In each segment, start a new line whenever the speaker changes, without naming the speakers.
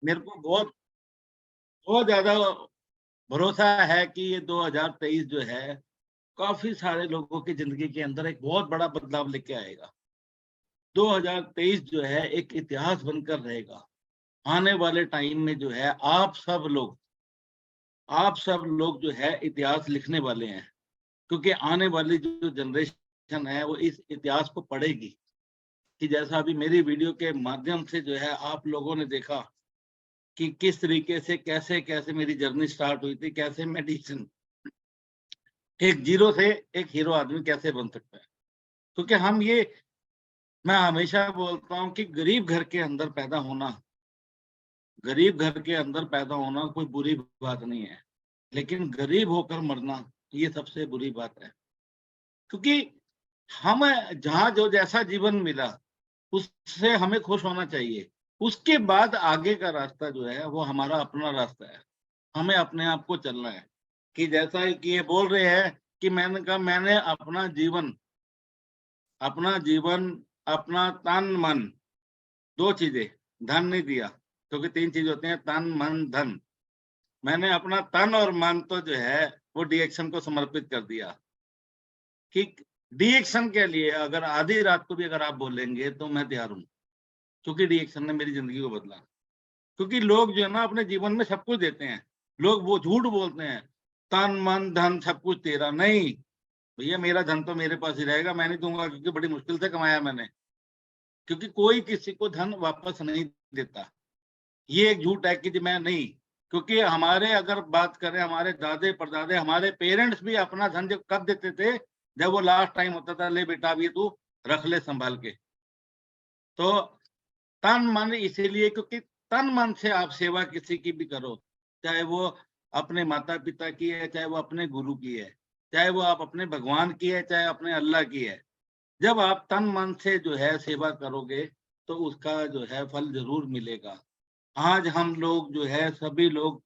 मेरे को बहुत बहुत ज्यादा भरोसा है कि ये 2023 जो है काफी सारे लोगों की जिंदगी के अंदर एक बहुत बड़ा बदलाव लेके आएगा। 2023 जो है एक इतिहास बनकर रहेगा। आने वाले टाइम में जो है आप सब लोग जो है इतिहास लिखने वाले हैं, क्योंकि आने वाली जो जनरेशन है वो इस इतिहास को पढ़ेगी। कि जैसा अभी मेरी वीडियो के माध्यम से जो है आप लोगों ने देखा कि किस तरीके से कैसे मेरी जर्नी स्टार्ट हुई थी, कैसे मेडिसिन एक जीरो से एक हीरो आदमी कैसे बन सकता है। क्योंकि मैं हमेशा बोलता हूँ कि गरीब घर के अंदर पैदा होना कोई बुरी बात नहीं है, लेकिन गरीब होकर मरना ये सबसे बुरी बात है। क्योंकि हमें जहाँ जो जैसा जीवन मिला उससे हमें खुश होना चाहिए। उसके बाद आगे का रास्ता जो है वो हमारा अपना रास्ता है। हमें अपने आप को चलना है। कि जैसा कि ये बोल रहे हैं कि मैंने कहा मैंने अपना जीवन, अपना तन मन, 2 चीजें, धन नहीं दिया, क्योंकि 3 चीज़ होते हैं तन, मन, धन। मैंने अपना तन और मन तो जो है वो डी-एक्शन को समर्पित कर दिया। कि डी-एक्शन के लिए अगर आधी रात को भी अगर आप बोलेंगे तो मैं तैयार हूँ, क्योंकि डी-एक्शन ने मेरी ज़िंदगी को बदला। क्योंकि लोग जो है ना अपने जीवन में सब कुछ देते हैं। लोग वो झूठ बोलते हैं, तन, मन, धन सब कुछ तेरा। नहीं, भैया मेरा धन तो मेरे पास ही रहेगा, मैं नहीं दूँगा, क्योंकि बड़ी मुश्किल से कमाया मैंने। क्योंकि कोई किसी को धन वापस नहीं देता। ये एक झूठ है कि जी मैं नहीं, क्योंकि हमारे अगर बात करें हमारे दादे परदादे, हमारे पेरेंट्स भी अपना धन जब कब देते थे, जब वो लास्ट टाइम होता था, ले बेटा अब ये तू रख ले संभाल के। तो तन मन इसीलिए क्योंकि तन मन से आप सेवा किसी की भी करो, चाहे वो अपने माता पिता की है, चाहे वो अपने गुरु की है, चाहे वो आप अपने भगवान की है, चाहे अपने अल्लाह की है। जब आप तन मन से जो है सेवा करोगे तो उसका जो है फल जरूर मिलेगा। आज हम लोग जो है सभी लोग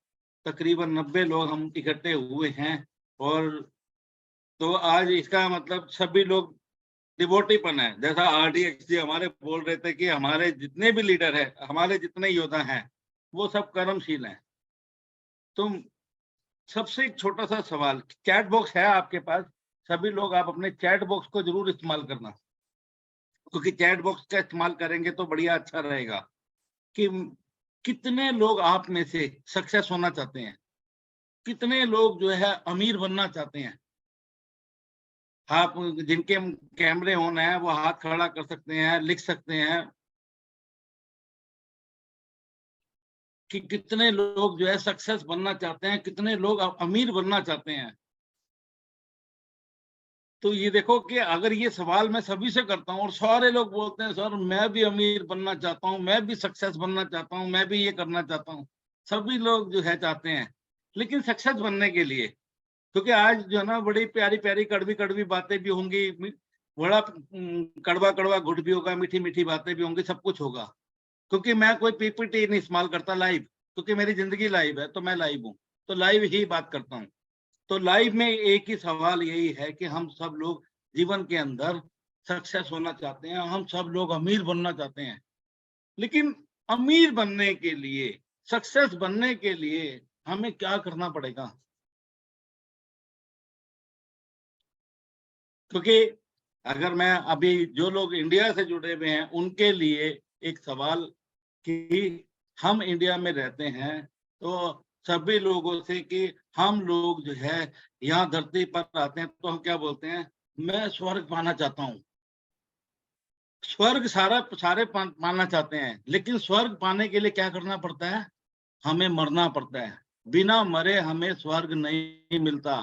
तकरीबन 90 लोग हम इकट्ठे हुए हैं, और तो आज इसका मतलब सभी लोग डिवोटीपन है। जैसा आरडीएक्स जी हमारे बोल रहे थे कि हमारे जितने भी लीडर हैं, हमारे जितने योद्धा हैं, वो सब कर्मशील हैं। तो सबसे एक छोटा सा सवाल, चैट बॉक्स है आपके पास, सभी लोग आप अपने चैट बॉक्स को जरूर इस्तेमाल करना, क्योंकि चैट बॉक्स का इस्तेमाल करेंगे तो बढ़िया अच्छा रहेगा। कि कितने लोग आप में से सक्सेस होना चाहते हैं, कितने लोग जो है अमीर बनना चाहते हैं। आप जिनके कैमरे ऑन है वो हाथ खड़ा कर सकते हैं, लिख सकते हैं कि कितने लोग जो है सक्सेस बनना चाहते हैं, कितने लोग अमीर बनना चाहते हैं। तो ये देखो कि अगर ये सवाल मैं सभी से करता हूँ और सारे लोग बोलते हैं सर मैं भी अमीर बनना चाहता हूँ, मैं भी सक्सेस बनना चाहता हूँ, मैं भी ये करना चाहता हूँ। सभी लोग जो है चाहते हैं, लेकिन सक्सेस बनने के लिए, क्योंकि आज जो है ना बड़ी प्यारी-प्यारी, कड़वी-कड़वी बातें भी होंगी, बड़ा कड़वा-कड़वा गुड भी होगा, मीठी-मीठी बातें भी होंगी, सब कुछ होगा। क्योंकि मैं कोई पीपीटी नहीं इस्तेमाल करता लाइव, क्योंकि मेरी ज़िंदगी लाइव है, तो मैं लाइव हूँ, तो लाइव ही बात करता हूँ। तो लाइव में एक ही सवाल यही है कि हम सब लोग जीवन के अंदर सक्सेस होना चाहते हैं, हम सब लोग अमीर बनना चाहते हैं। लेकिन अमीर बनने के लिए, सक्सेस बनने के लिए हमें क्या करना पड़ेगा? क्योंकि अगर मैं अभी जो लोग इंडिया से जुड़े हुए हैं उनके लिए एक सवाल कि हम इंडिया में रहते हैं, तो सभी लोगों से कि हम लोग जो है यहाँ धरती पर आते हैं तो हम क्या बोलते हैं, मैं स्वर्ग पाना चाहता हूँ। स्वर्ग सारे पाना चाहते हैं, लेकिन स्वर्ग पाने के लिए क्या करना पड़ता है? हमें मरना पड़ता है। बिना मरे हमें स्वर्ग नहीं मिलता।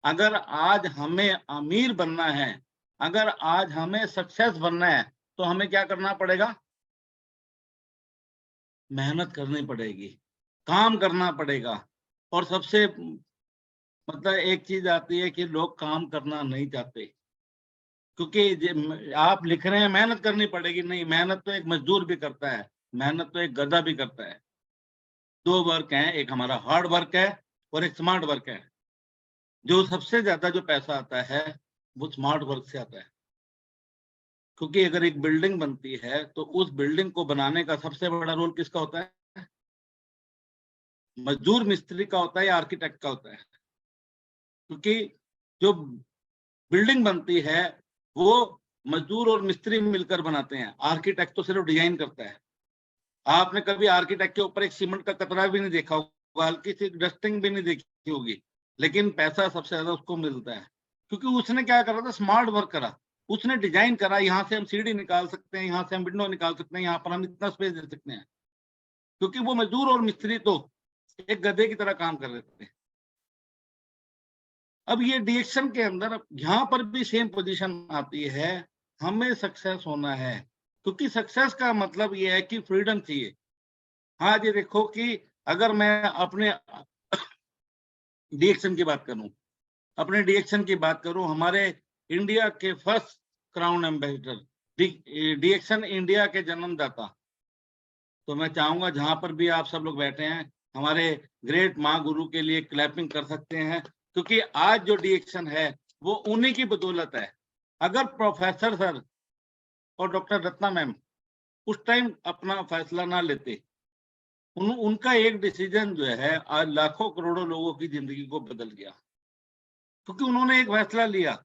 अगर आज हमें अमीर बनना है, अगर आज हमें सक्सेस बनना है, तो हमें क्या करना पड़ेगा? मेहनत करनी पड़ेगी, काम करना पड़ेगा। और सबसे मतलब एक चीज़ आती है कि लोग काम करना नहीं चाहते, क्योंकि आप लिख रहे हैं मेहनत करनी पड़ेगी, नहीं मेहनत तो एक मज़दूर भी करता है, मेहनत तो एक गधा भी करता है। 2 वर्क हैं, एक हमारा हार्ड वर्क है और एक स्मार्ट वर्क है। जो सबसे ज़्यादा जो पैसा आता है, वो स्मार्ट वर्क से आता है। क्योंकि अगर एक बिल्डिंग बनती है, तो उस बिल्डिंग को बनाने का सबसे बड़ा रोल किसका होता है? मजदूर मिस्त्री का होता है या आर्किटेक्ट का होता है, क्योंकि जो बिल्डिंग बनती है वो मजदूर और मिस्त्री मिलकर बनाते हैं, आर्किटेक्ट तो सिर्फ डिजाइन करता है। आपने कभी आर्किटेक्ट के ऊपर एक सीमेंट का कतरा भी नहीं देखा होगा, हल्की सी डस्टिंग भी नहीं देखी होगी, लेकिन पैसा सबसे ज्यादा उसको मिलता है, क्योंकि उसने क्या करा था, स्मार्ट वर्क करा। उसने डिजाइन करा, यहाँ से हम सीढ़ी निकाल सकते हैं, यहाँ से हम विंडो निकाल सकते हैं, यहाँ पर हम इतना स्पेस दे सकते हैं, क्योंकि वो मजदूर और मिस्त्री तो एक गधे की तरह काम कर रहे थे। अब ये डीएक्शन के अंदर यहाँ पर भी सेम पोजीशन आती है, हमें सक्सेस होना है, क्योंकि सक्सेस का मतलब ये है कि फ्रीडम चाहिए। हाँ जी, देखो कि अगर मैं अपने डीएक्शन की बात करूं, अपने डीएक्शन की बात करूं, हमारे इंडिया के फर्स्ट क्राउन एम्बेसडर, डीएक्शन इंडिया के जन्मदाता, तो मैं चाहूंगा जहां पर भी आप सब लोग बैठे हैं, हमारे ग्रेट माँ गुरु के लिए क्लैपिंग कर सकते हैं, क्योंकि आज जो डीएक्शन है वो उन्हीं की बदौलत है। अगर प्रोफेसर सर और डॉक्टर रत्ना मैम उस टाइम अपना फैसला ना लेते, उनका एक डिसीजन जो है आज लाखों करोड़ों लोगों की जिंदगी को बदल गया, क्योंकि उन्होंने एक फैसला लिया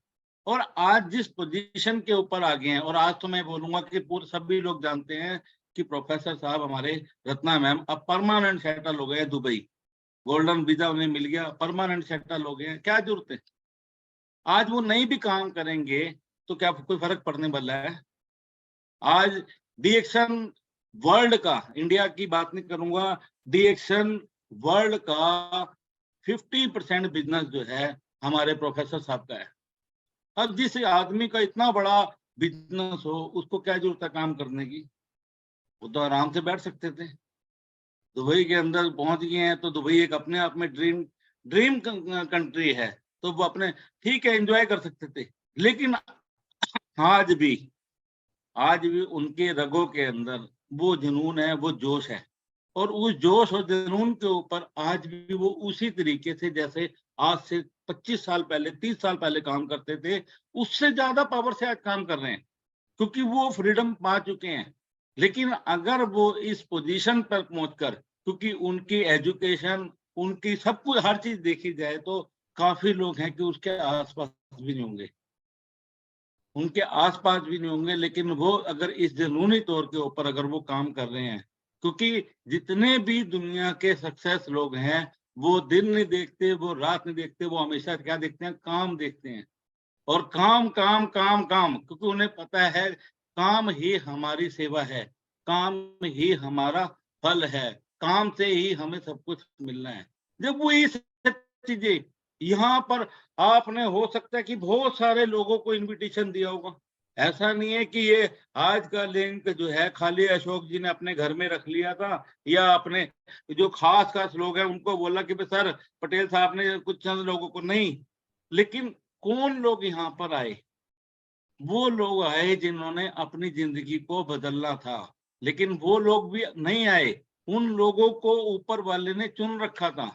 और आज जिस पोजीशन के ऊपर आ गए हैं। और आज तो मैं बोलूंगा कि पूरे सभी लोग जानते हैं कि प्रोफेसर साहब हमारे रत्ना मैम अब परमानेंट सेटल हो गए दुबई, गोल्डन वीजा उन्हें मिल गया, परमानेंट सेटल हो गए, क्या जरूरत है। आज वो नहीं भी काम करेंगे तो क्या कोई फर्क पड़ने वाला है। आज डीएक्शन वर्ल्ड का, इंडिया की बात नहीं करूंगा, डीएक्शन वर्ल्ड का 50% बिजनेस जो है हमारे प्रोफेसर साहब का है। अब जिस आदमी का इतना बड़ा बिजनेस हो, उसको क्या जरूरत है काम करने की, वो तो आराम से बैठ सकते थे। दुबई के अंदर पहुंच गए हैं तो दुबई एक अपने आप में ड्रीम कंट्री है, तो वो अपने ठीक है एंजॉय कर सकते थे। लेकिन आज भी उनके रगों के अंदर वो जुनून है, वो जोश है, और उस जोश और जुनून के ऊपर आज भी वो उसी तरीके से जैसे आज से 25 साल पहले, 30 साल पहले काम करते थे, उससे ज्यादा पावर से आज काम कर रहे हैं, क्योंकि वो फ्रीडम पा चुके हैं। लेकिन अगर वो इस पोजीशन पर पहुंचकर, क्योंकि उनकी एजुकेशन, उनकी सब कुछ हर चीज देखी जाए तो काफी लोग हैं कि उसके आसपास भी नहीं होंगे, उनके आसपास भी नहीं होंगे, लेकिन वो अगर इस जुनूनी तौर के ऊपर अगर वो काम कर रहे हैं, क्योंकि जितने भी दुनिया के सक्सेस लोग हैं वो दिन नहीं देखते, वो रात नहीं देखते, वो हमेशा क्या देखते हैं, काम देखते हैं। और काम काम काम काम, क्योंकि उन्हें पता है काम ही हमारी सेवा है, काम ही हमारा फल है, काम से ही हमें सब कुछ मिलना है। जब वो ये सब चीजें यहाँ पर, आपने हो सकता है कि बहुत सारे लोगों को इनविटेशन दिया होगा, ऐसा नहीं है कि ये आज का लिंक जो है खाली अशोक जी ने अपने घर में रख लिया था, या अपने जो खास खास लोग हैं उनको बोला कि सर पटेल साहब ने कुछ चंद लोगों को, नहीं। लेकिन कौन लोग यहाँ पर आए, वो लोग आए जिन्होंने अपनी जिंदगी को बदलना था। लेकिन वो लोग भी नहीं आए, उन लोगों को ऊपर वाले ने चुन रखा था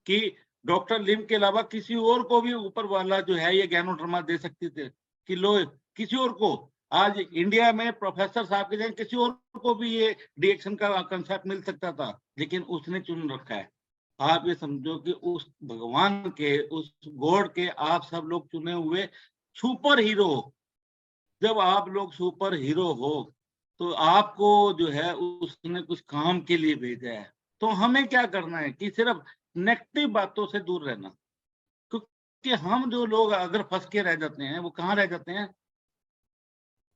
कि डॉक्टर लिम के अलावा किसी और को भी ऊपर वाला जो है ये ज्ञानोड्रामा दे सकते थे कि लो किसी और को, आज इंडिया में प्रोफेसर साहब के जगह किसी और को भी ये डीएक्शन का कंसेप्ट मिल सकता था, लेकिन उसने चुन रखा है। आप ये समझो कि उस भगवान के, उस गॉड के आप सब लोग चुने हुए सुपर हीरो। जब आप लोग सुपर हीरो हो तो आपको जो है उसने कुछ काम के लिए भेजा है, तो हमें क्या करना है कि सिर्फ नेगेटिव बातों से दूर रहना। क्योंकि हम जो लोग अगर फंस के रह जाते हैं वो कहाँ रह जाते हैं,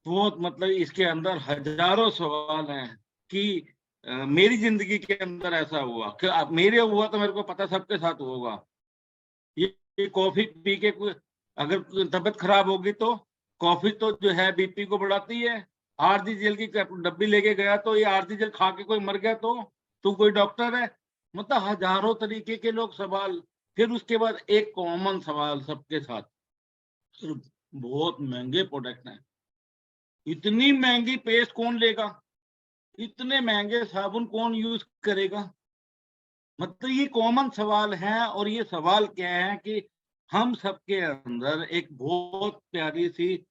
वो मतलब इसके अंदर हजारों सवाल हैं कि मेरी जिंदगी के अंदर ऐसा हुआ कि मेरे हुआ तो मेरे को पता सबके साथ होगा। ये कॉफी पी के अगर तबीयत खराब होगी तो कॉफी तो जो है बीपी को बढ़ाती है। आरजी जेल की डब्बी लेके गया तो ये आरजी जेल खा के कोई मर गया तो तू कोई डॉक्टर है। मतलब हजारों तरीके के लोग सवाल। फिर उसके बाद एक कॉमन सवाल सबके साथ, बहुत महंगे प्रोडक्ट हैं, इतनी महंगी पेस्ट कौन लेगा, इतने महंगे साबुन कौन यूज करेगा। मतलब ये कॉमन सवाल है, और ये सवाल क्या है कि हम सबके अंदर एक बहुत प्यारी सी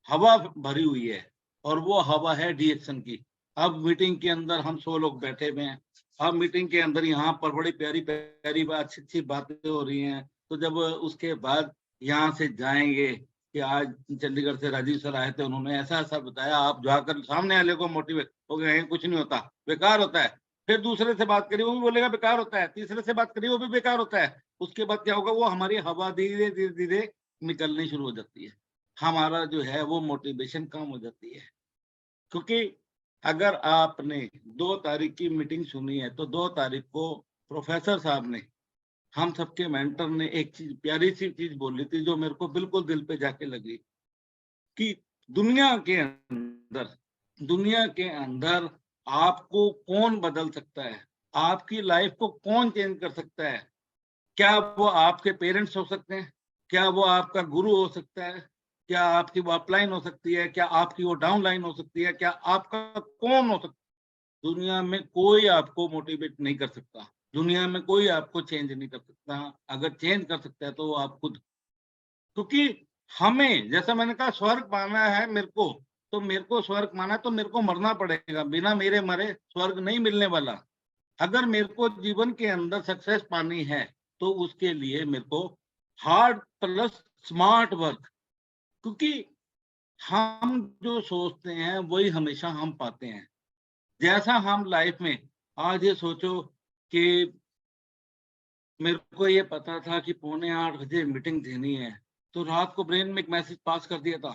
हवा भरी हुई है, और वो हवा है डीएक्शन की। अब मीटिंग के अंदर हम 100 लोग बैठे हुए हैं, अब मीटिंग के अंदर यहाँ पर बड़ी प्यारी प्यारी बात, अच्छी अच्छी बातें हो रही हैं। तो जब उसके बाद यहाँ से जाएंगे कि आज चंडीगढ़ से राजीव सर आए थे, उन्होंने ऐसा ऐसा बताया, आप जाकर सामने वाले को मोटिवेट हो गए, कुछ नहीं होता, बेकार होता है। फिर दूसरे से बात करिए, वो भी बोलेगा बेकार होता है, तीसरे से बात करिए, वो भी बेकार होता है। उसके बाद क्या होगा, वो हमारी हवा धीरे धीरे धीरे निकलनी शुरू हो जाती है, हमारा जो है वो मोटिवेशन कम हो जाती है। क्योंकि अगर आपने 2 तारीख की मीटिंग सुनी है, तो 2 तारीख को प्रोफेसर साहब ने, हम सबके मेंटर ने एक चीज, प्यारी सी चीज बोली थी, जो मेरे को बिल्कुल दिल पे जाके लगी, कि दुनिया दुनिया के अंदर आपको कौन बदल सकता है, आपकी लाइफ को कौन चेंज कर सकता है। क्या वो आपके पेरेंट्स हो सकते हैं, क्या वो आपका गुरु हो सकता है, क्या आपकी वो अपलाइन हो सकती है, क्या आपकी वो डाउन लाइन हो सकती है, क्या आपका कौन हो सकता है। दुनिया में कोई आपको मोटिवेट नहीं कर सकता, दुनिया में कोई आपको चेंज नहीं कर सकता। अगर चेंज कर सकता है तो वो आप खुद। क्योंकि हमें, जैसा मैंने कहा, स्वर्ग पाना है मेरे को, तो मेरे को स्वर्ग माना है तो मेरे को मरना पड़ेगा, बिना मेरे मरे स्वर्ग नहीं मिलने वाला। अगर मेरे को जीवन के अंदर सक्सेस पानी है, तो उसके लिए मेरे को हार्ड प्लस स्मार्ट वर्क, क्योंकि हम जो सोचते हैं वही हमेशा हम पाते हैं। जैसा हम लाइफ में, आज ये सोचो कि मेरे को ये पता था कि 7:45 बजे मीटिंग देनी है, तो रात को ब्रेन में एक मैसेज पास कर दिया था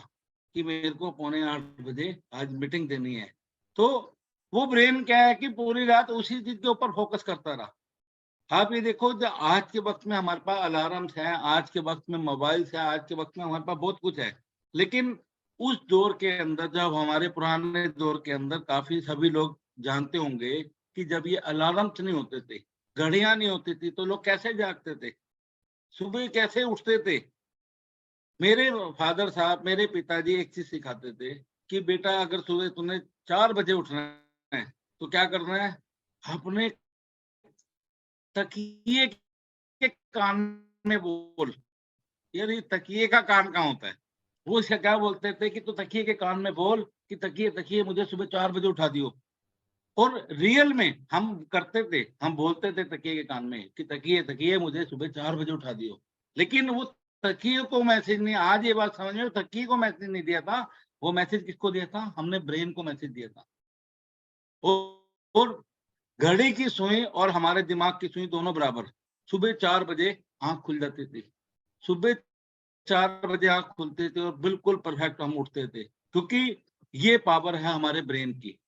कि मेरे को 7:45 बजे आज मीटिंग देनी है। तो वो ब्रेन क्या है कि पूरी रात उसी चीज के ऊपर फोकस करता रहा। आप ये देखो, जो आज के वक्त में हमारे पास अलार्म्स हैं, आज के वक्त में मोबाइल्स है, आज के वक्त में हमारे पास बहुत कुछ है, लेकिन उस दौर के अंदर, जब हमारे पुराने दौर के अंदर, काफी सभी लोग जानते होंगे कि जब ये अलार्म्स नहीं होते थे, घड़ियां नहीं होती थी, तो लोग कैसे जागते थे, सुबह कैसे उठते थे। मेरे फादर साहब, मेरे पिताजी एक चीज सिखाते थे कि बेटा, अगर सुबह तूने 4 बजे उठना है, तो क्या करना है, अपने तकिए के कान में बोल। यार, ये तकिए का कान कहाँ होता है। वो इसका क्या बोलते थे कि तू तकिए के कान में बोल कि तकिए तकिए मुझे सुबह 4 बजे उठा दियो। और रियल में हम करते थे, हम बोलते थे तकिए के कान में कि तकिए तकिए मुझे सुबह 4 बजे उठा दियो। लेकिन वो तकिए को मैसेज नहीं, आज ये बात समझ में, तकिए को मैसेज नहीं दिया था, वो मैसेज किसको दिया था, हमने ब्रेन को मैसेज दिया था। और घड़ी की सुई और हमारे दिमाग की सुई दोनों बराबर। सुबह 4 बजे आंख खुल जाती थी, सुबह 4 बजे आंख खुलती थी और बिल्कुल परफेक्ट हम उठते थे, क्योंकि ये पावर है हमारे ब्रेन की।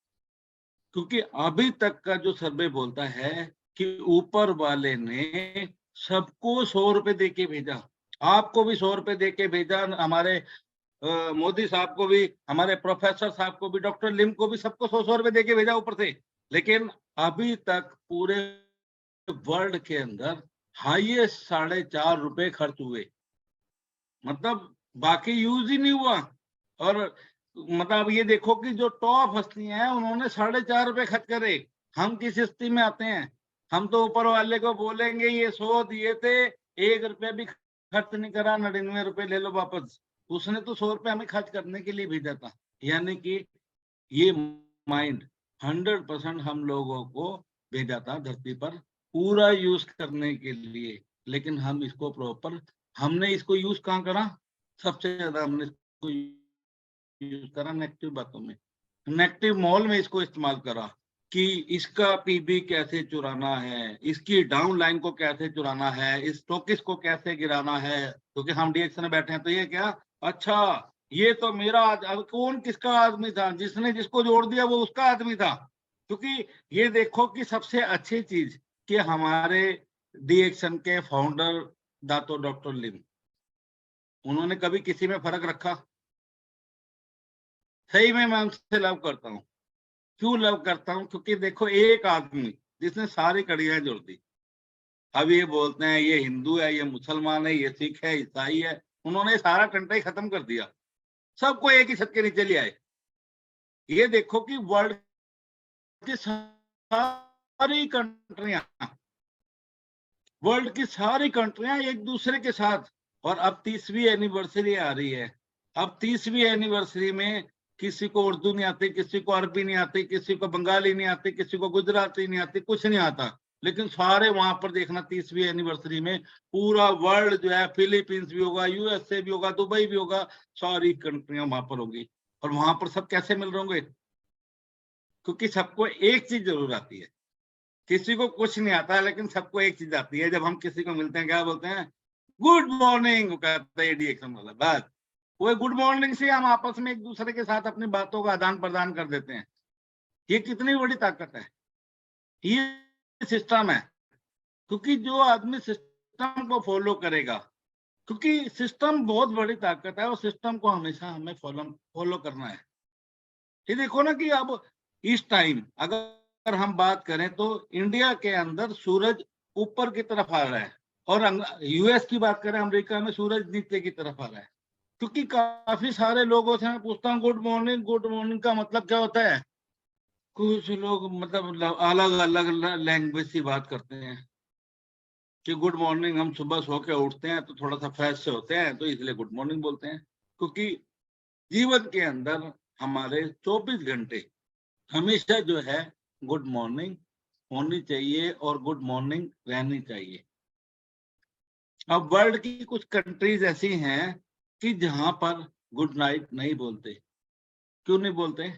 क्योंकि अभी तक का जो सर्वे बोलता है कि ऊपर वाले ने सबको 100 रुपए दे के भेजा, आपको भी 100 रुपए दे के भेजा, हमारे मोदी साहब को भी, हमारे प्रोफेसर साहब को भी, डॉक्टर लिम को भी, सबको 100 रुपए दे के भेजा ऊपर से। लेकिन अभी तक पूरे वर्ल्ड के अंदर हाईएस्ट 4.5 रुपए खर्च हुए, मतलब बाकी यूज ही नहीं हुआ। और मतलब ये देखो कि जो टॉप हस्तियां हैं, उन्होंने 4.5 रुपए खर्च करे। हम किस स्थिति में आते हैं, हम तो ऊपर वाले को बोलेंगे ये 100 दिए थे, 1 रुपया भी खर्च नहीं करा, 99 रुपए ले लो वापस। उसने तो 100 रुपए हमें खर्च करने के लिए भेजा था। यानी कि ये माइंड 100% हम लोगों को भेजा था धरती पर पूरा यूज करने के लिए। लेकिन हम इसको प्रॉपर, हमने इसको यूज कहाँ करा, सबसे ज्यादा हमने इसको यूज करा नेगेटिव बातों में, नेगेटिव माहौल में इसको इस्तेमाल करा कि इसका पीबी कैसे चुराना है, इसकी डाउन लाइन को कैसे चुराना है, इस स्टॉकिस को कैसे गिराना है। क्योंकि हम डीएक्स में बैठे हैं, तो ये क्या, अच्छा ये तो मेरा अब कौन किसका आदमी था, जिसने जिसको जोड़ दिया वो उसका आदमी था। क्योंकि ये देखो कि सबसे अच्छी चीज कि हमारे डीएक्शन के फाउंडर दातो डॉक्टर लिम, उन्होंने कभी किसी में फर्क रखा। सही में मैं उनसे लव करता हूँ। क्यों लव करता हूँ, क्योंकि देखो एक आदमी जिसने सारी कड़ियां जोड़ दी। अब ये बोलते हैं ये हिंदू है, ये मुसलमान है, ये सिख है, ईसाई है, उन्होंने सारा टंटा ही खत्म कर दिया, सबको एक ही छत के नीचे ले आए। ये देखो कि वर्ल्ड की सारी कंट्रियां, वर्ल्ड की सारी कंट्रियां एक दूसरे के साथ। और अब 30वीं एनिवर्सरी आ रही है, अब 30वीं एनिवर्सरी में किसी को उर्दू नहीं आती, किसी को अरबी नहीं आती, किसी को बंगाली नहीं आती, किसी को गुजराती नहीं आती, कुछ नहीं आता, लेकिन सारे वहां पर देखना 30वीं एनिवर्सरी में पूरा वर्ल्ड जो है, फिलीपींस भी होगा, यूएसए भी होगा, दुबई भी होगा, सारी कंट्रियां वहां पर होंगी। और वहां पर सब कैसे मिल रहे होंगे? क्योंकि सबको एक चीज जरूर आती है, किसी को कुछ नहीं आता है लेकिन सबको एक चीज आती है। जब हम किसी को मिलते हैं क्या बोलते हैं? गुड मॉर्निंग, वो कहता है डिएक्शन वाला। बस वो गुड मॉर्निंग से हम आपस में एक दूसरे के साथ अपनी बातों का आदान प्रदान कर देते हैं। ये कितनी बड़ी ताकत है, ये सिस्टम है। क्योंकि जो आदमी सिस्टम को फॉलो करेगा, क्योंकि सिस्टम बहुत बड़ी ताकत है और सिस्टम को हमेशा हमें फॉलो करना है। ये देखो ना कि अब इस टाइम अगर हम बात करें तो इंडिया के अंदर सूरज ऊपर की तरफ आ रहा है, और यूएस की बात करें, अमेरिका में सूरज नीचे की तरफ आ रहा है। क्योंकि काफी सारे लोगों से मैं पूछता हूँ गुड मॉर्निंग का मतलब क्या होता है? कुछ लोग मतलब अलग अलग लैंग्वेज की बात करते हैं कि गुड मॉर्निंग, हम सुबह सो के उठते हैं तो थोड़ा सा फ्रेश से होते हैं तो इसलिए गुड मॉर्निंग बोलते हैं। क्योंकि जीवन के अंदर हमारे 24 घंटे हमेशा जो है गुड मॉर्निंग होनी चाहिए और गुड मॉर्निंग रहनी चाहिए। अब वर्ल्ड की कुछ कंट्रीज ऐसी हैं कि जहां पर गुड नाइट नहीं बोलते। क्यों नहीं बोलते?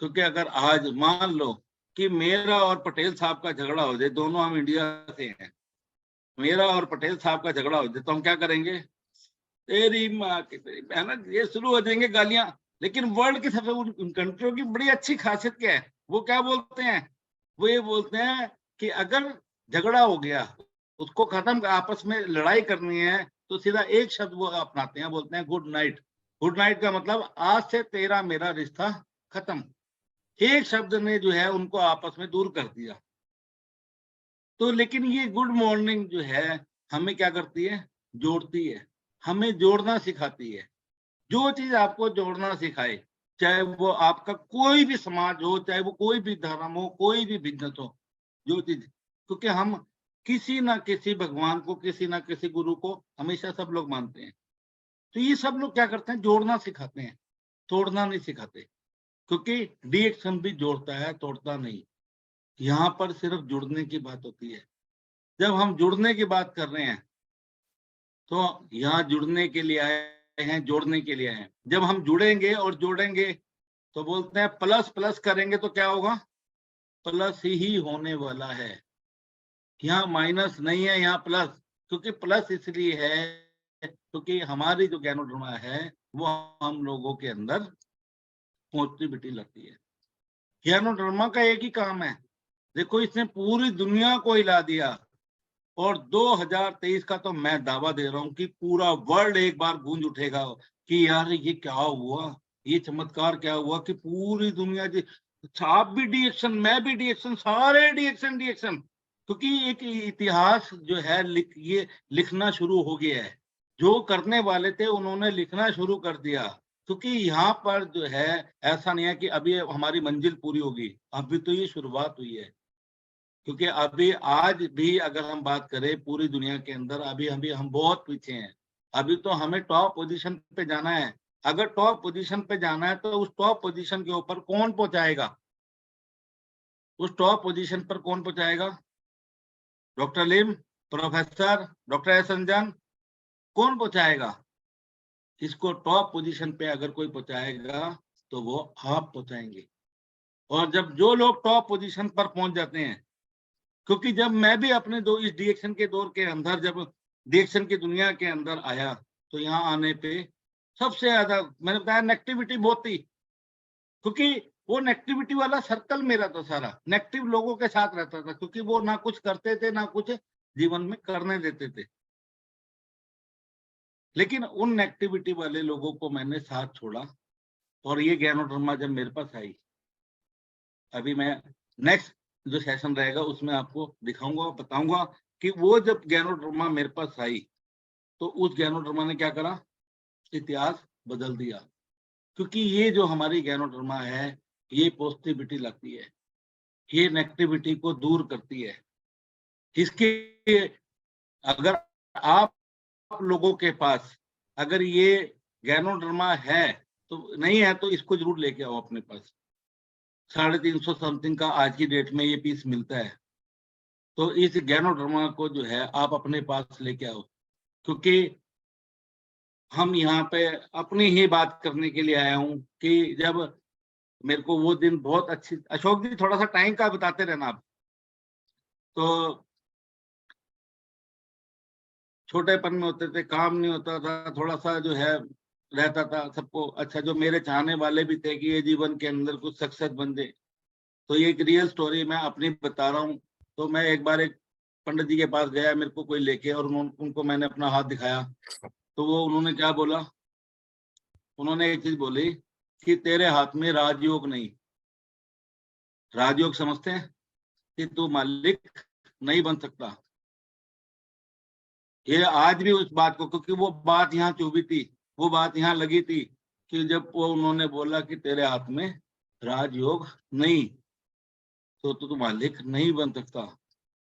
क्योंकि अगर आज मान लो कि मेरा और पटेल साहब का झगड़ा हो जाए, दोनों हम इंडिया से हैं, मेरा और पटेल साहब का झगड़ा हो जाए तो हम क्या करेंगे? तेरी माँ की तेरी बहन, ये शुरू हो जाएंगे गालियां। लेकिन वर्ल्ड की सबसे उन कंट्रियों की बड़ी अच्छी खासियत क्या है? वो क्या बोलते हैं? वो ये बोलते हैं कि अगर झगड़ा हो गया, उसको खत्म, आपस में लड़ाई करनी है, तो सीधा एक शब्द वो अपनाते हैं, बोलते हैं गुड नाइट। गुड नाइट का मतलब आज से तेरा मेरा रिश्ता खत्म। एक शब्द ने जो है उनको आपस में दूर कर दिया। तो लेकिन ये गुड मॉर्निंग जो है हमें क्या करती है? जोड़ती है, हमें जोड़ना सिखाती है। जो चीज आपको जोड़ना सिखाए, चाहे वो आपका कोई भी समाज हो, चाहे वो कोई भी धर्म हो, कोई भी बिजनेस हो, जो चीज, क्योंकि हम किसी ना किसी भगवान को, किसी ना किसी गुरु को हमेशा सब लोग मानते हैं। तो ये सब लोग क्या करते हैं? जोड़ना सिखाते हैं, तोड़ना नहीं सिखाते। क्योंकि डीएक्शन भी जोड़ता है, तोड़ता नहीं। यहाँ पर सिर्फ जुड़ने की बात होती है। जब हम जुड़ने की बात कर रहे हैं तो यहाँ जुड़ने के लिए आए हैं, जोड़ने के लिए आए हैं। जब हम जुड़ेंगे और जोड़ेंगे तो बोलते हैं प्लस प्लस करेंगे तो क्या होगा? प्लस ही होने वाला है। यहाँ माइनस नहीं है, यहाँ प्लस। क्योंकि प्लस इसलिए है क्योंकि हमारी जो ज्ञानोधर्मा है वो हम लोगों के अंदर पॉजिटिविटी लाती है। ज्ञानोधर्मा का एक ही काम है, देखो इसने पूरी दुनिया को हिला दिया। और 2023 का तो मैं दावा दे रहा हूं कि पूरा वर्ल्ड एक बार गूंज उठेगा कि यार ये क्या हुआ, ये चमत्कार क्या हुआ कि पूरी दुनिया जी, आप भी डीएक्शन, मैं भी डीएक्शन, सारे डीएक्शन डीएक्शन। क्योंकि एक इतिहास जो है ये लिखना शुरू हो गया है। जो करने वाले थे उन्होंने लिखना शुरू कर दिया। क्योंकि यहाँ पर जो है ऐसा नहीं है कि अभी हमारी मंजिल पूरी होगी, अभी तो ये शुरुआत हुई है। क्योंकि अभी आज भी अगर हम बात करें पूरी दुनिया के अंदर, अभी हम बहुत पीछे हैं। अभी तो हमें टॉप पोजीशन पे जाना है। अगर टॉप पोजीशन पे जाना है तो उस टॉप पोजीशन के ऊपर कौन पहुंचाएगा? उस टॉप पोजीशन पर कौन पहुंचाएगा? डॉक्टर लिम, प्रोफेसर डॉक्टर एस अंजन, कौन पहुंचाएगा? इसको टॉप पोजीशन पे अगर कोई पहुंचाएगा तो वो आप पहुंचाएंगे। और जब जो लोग टॉप पोजीशन पर पहुंच जाते हैं, क्योंकि जब मैं भी अपने इस डीएक्शन के दौर के अंदर, जब डीएक्शन की दुनिया के अंदर आया, तो यहाँ आने पे सबसे ज्यादा मैंने बताया नेगेटिविटी बहुत थी। क्योंकि वो नेगेटिविटी वाला सर्कल मेरा तो सारा नेगेटिव लोगों के साथ रहता था, क्योंकि वो ना कुछ करते थे, ना कुछ जीवन में करने देते थे। लेकिन उन नेगेटिविटी वाले लोगों को मैंने साथ छोड़ा और ये ज्ञानोधर्मा जब मेरे पास आई, अभी मैं नेक्स्ट जो सेशन रहेगा उसमें आपको दिखाऊंगा, बताऊंगा कि वो जब ज्ञानोधर्मा मेरे पास आई तो उस ज्ञानोधर्मा ने क्या करा? इतिहास बदल दिया। क्योंकि ये जो हमारी ज्ञानोधर्मा है ये पॉजिटिविटी लाती है, ये नेगेटिविटी को दूर करती है। इसके अगर आप लोगों के पास अगर ये ज्ञानोधर्मा है तो नहीं है तो इसको जरूर लेके आओ अपने पास। 350 समथिंग का आज की डेट में ये पीस मिलता है। तो इस गैनोडर्मा को जो है आप अपने पास लेके आओ, क्योंकि हम यहाँ पे अपनी ही बात करने के लिए आया हूँ कि जब मेरे को वो दिन बहुत अच्छी, अशोक जी थोड़ा सा टाइम का बताते रहना आप। तो छोटेपन में होते थे, काम नहीं होता था, थोड़ा सा जो है रहता था सबको। अच्छा, जो मेरे चाहने वाले भी थे कि ये जीवन के अंदर कुछ सक्सेस बन जाए। तो ये एक रियल स्टोरी मैं अपनी बता रहा हूँ। तो मैं एक बार एक पंडित जी के पास गया, मेरे को कोई लेके, और उनको मैंने अपना हाथ दिखाया। तो वो उन्होंने क्या बोला, उन्होंने एक चीज बोली कि तेरे हाथ में राजयोग नहीं। राजयोग समझते हैं कि तू मालिक नहीं बन सकता। ये आज भी उस बात को, क्योंकि वो बात यहाँ चुभी थी, वो बात यहाँ लगी थी कि जब वो उन्होंने बोला कि तेरे हाथ में राजयोग नहीं, तो तू मालिक नहीं बन सकता।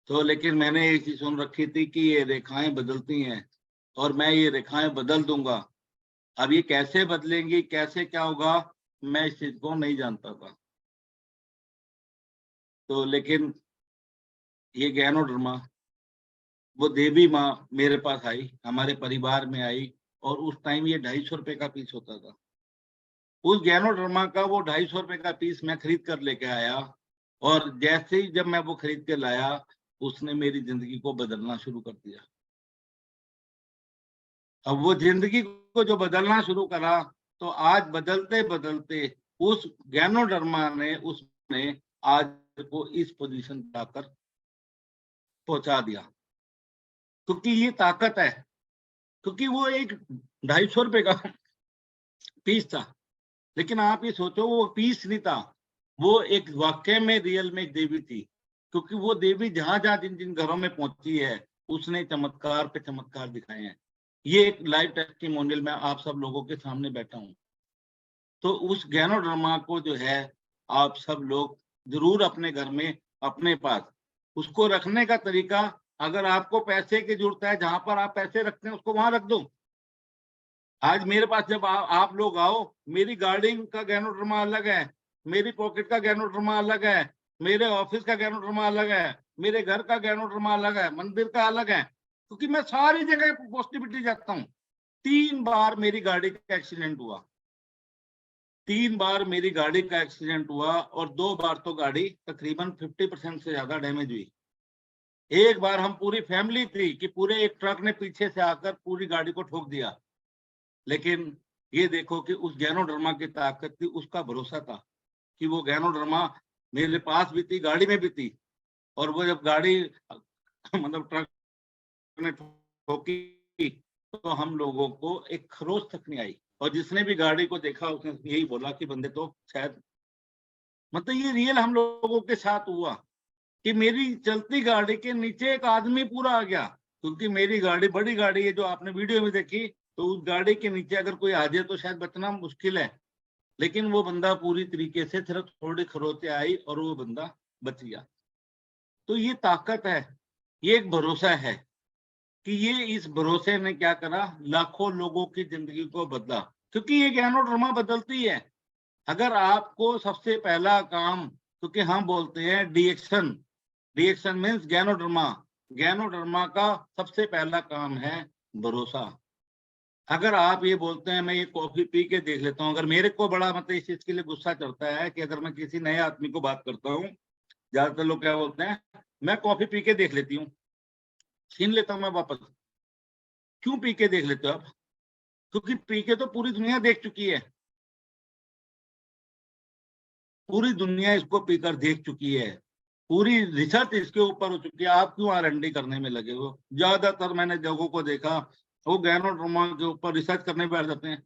तो लेकिन मैंने एक चीज सुन रखी थी कि ये रेखाएं बदलती हैं और मैं ये रेखाएं बदल दूंगा। अब ये कैसे बदलेंगी, कैसे क्या होगा, मैं इस चीज को नहीं जानता था। तो लेकिन ये गैनोडर्मा, वो देवी माँ मेरे पास आई, हमारे परिवार में आई, और उस टाइम ये 250 रुपए का पीस होता था। उस गैनोडर्मा का वो 250 रुपए का पीस मैं खरीद कर लेके आया, और जैसे ही जब मैं वो खरीद के लाया, उसने मेरी जिंदगी को बदलना शुरू कर दिया। अब वो जिंदगी को जो बदलना शुरू करा, तो आज बदलते बदलते उस गैनोडर्मा ने, उसने आज को इस पोजीशन पर आकर पहुंचा दिया। क्योंकि ये ताकत है, क्योंकि वो एक 250 रुपए का पीस था। लेकिन आप ये सोचो, वो पीस नहीं था, वो एक वाकई में रियल में एक देवी थी। क्योंकि वो देवी जहां जहां जिन जिन घरों में पहुंची है, उसने चमत्कार पे चमत्कार दिखाए हैं। ये एक लाइव टेस्टिमोनियल में आप सब लोगों के सामने बैठा हूं। तो उस गैनोडर्मा को जो है, आप सब लोग जरूर अपने घर में, अपने पास, उसको रखने का तरीका, अगर आपको पैसे की जरूरत है, जहां पर आप पैसे रखते हैं उसको वहां रख दो। आज मेरे पास जब आप लोग आओ, मेरी गाड़ी का गैनोडर्मा अलग है, मेरी पॉकेट का गैनोडर्मा अलग है, मेरे ऑफिस का गैनोडर्मा अलग है, मेरे घर का गैनोडर्मा अलग है, मंदिर का अलग है, क्योंकि मैं सारी जगह पॉजिटिविटी जाता हूँ। 3 बार मेरी गाड़ी का एक्सीडेंट हुआ, 3 बार मेरी गाड़ी का एक्सीडेंट हुआ, और 2 बार तो गाड़ी तकरीबन 50% से ज्यादा डैमेज हुई। एक बार हम पूरी फैमिली थी कि पूरे एक ट्रक ने पीछे से आकर पूरी गाड़ी को ठोक दिया। लेकिन ये देखो कि उस गैनोडर्मा की ताकत थी, उसका भरोसा था कि वो गैनोडर्मा मेरे पास भी थी, गाड़ी में भी थी। और वो जब गाड़ी मतलब ट्रक ने ठोकी, तो हम लोगों को एक खरोच तक नहीं आई, और जिसने भी गाड़ी को देखा उसने यही बोला कि बंदे तो शायद, मतलब ये रियल हम लोगों के साथ हुआ कि मेरी चलती गाड़ी के नीचे एक आदमी पूरा आ गया। क्योंकि मेरी गाड़ी बड़ी गाड़ी है, जो आपने वीडियो में देखी, तो उस गाड़ी के नीचे अगर कोई आ जाए तो शायद बचना मुश्किल है। लेकिन वो बंदा पूरी तरीके से, सिर्फ थोड़ी खरोचे आई और वो बंदा बच गया। तो ये ताकत है, ये एक भरोसा है कि ये इस भरोसे ने क्या करा, लाखों लोगों की जिंदगी को बदला। क्योंकि ये गैनोडर्मा बदलती है। अगर आपको सबसे पहला काम, क्योंकि हम बोलते हैं डीएक्शन, डीएक्शन मीन्स गैनोडर्मा, गैनोडर्मा का सबसे पहला काम है भरोसा। अगर आप ये बोलते हैं मैं ये कॉफी पी के देख लेता हूँ, अगर मेरे को बड़ा मतलब इस चीज के लिए गुस्सा चढ़ता है कि अगर मैं किसी नए आदमी को बात करता हूँ, ज्यादातर लोग क्या बोलते हैं, मैं कॉफी पी के देख लेती हूँ, छीन लेता हूँ मैं वापस। क्यों पी के देख लेते हो आप? क्योंकि पी के तो पूरी दुनिया देख चुकी है, पूरी दुनिया इसको पीकर देख चुकी है, पूरी रिसर्च इसके ऊपर हो चुकी है। आप क्यों आरएनडी करने में लगे हो? ज्यादातर मैंने लोगों को देखा, वो गैनोडर्मा के ऊपर रिसर्च करने बैठ जाते हैं,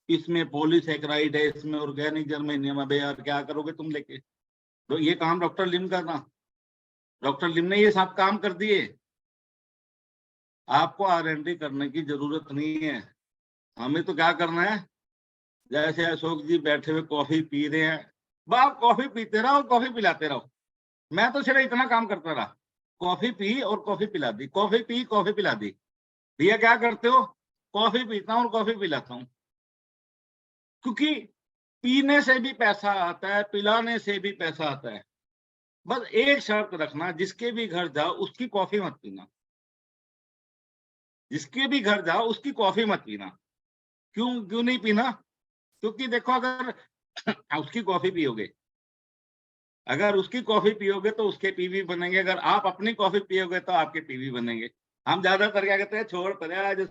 इसमें पॉलीसैकेराइड है, इसमें ऑर्गेनिक जर्मेनियम है। यार क्या करोगे तुम लेके? तो ये काम डॉक्टर लिम का था, डॉक्टर लिम ने ये सब काम कर दिए। आपको आरएनडी करने की जरूरत नहीं है। हमें तो क्या करना है, जैसे अशोक जी बैठे हुए कॉफी पी रहे हैं, बाप कॉफी पीते रहो, कॉफी पिलाते रहो। मैं तो सिर्फ इतना काम करता रहा, कॉफी पी और कॉफी पिला दी, कॉफी पी कॉफी पिला दी। भैया क्या करते हो? कॉफी पीता हूँ और कॉफी पिलाता हूँ। क्योंकि पीने से भी पैसा आता है, पिलाने से भी पैसा आता है। बस एक शर्त रखना, जिसके भी घर जाओ उसकी कॉफी मत पीना। जिसके भी घर जाओ उसकी कॉफी मत पीना। क्यों नहीं पीना? क्योंकि देखो, अगर उसकी कॉफी पियोगे, अगर उसकी कॉफी पियोगे तो उसके पीवी बनेंगे, अगर आप अपनी कॉफी पियोगे तो आपके पीवी बनेंगे। हम ज्यादातर क्या कहते हैं, छोड़ परे आज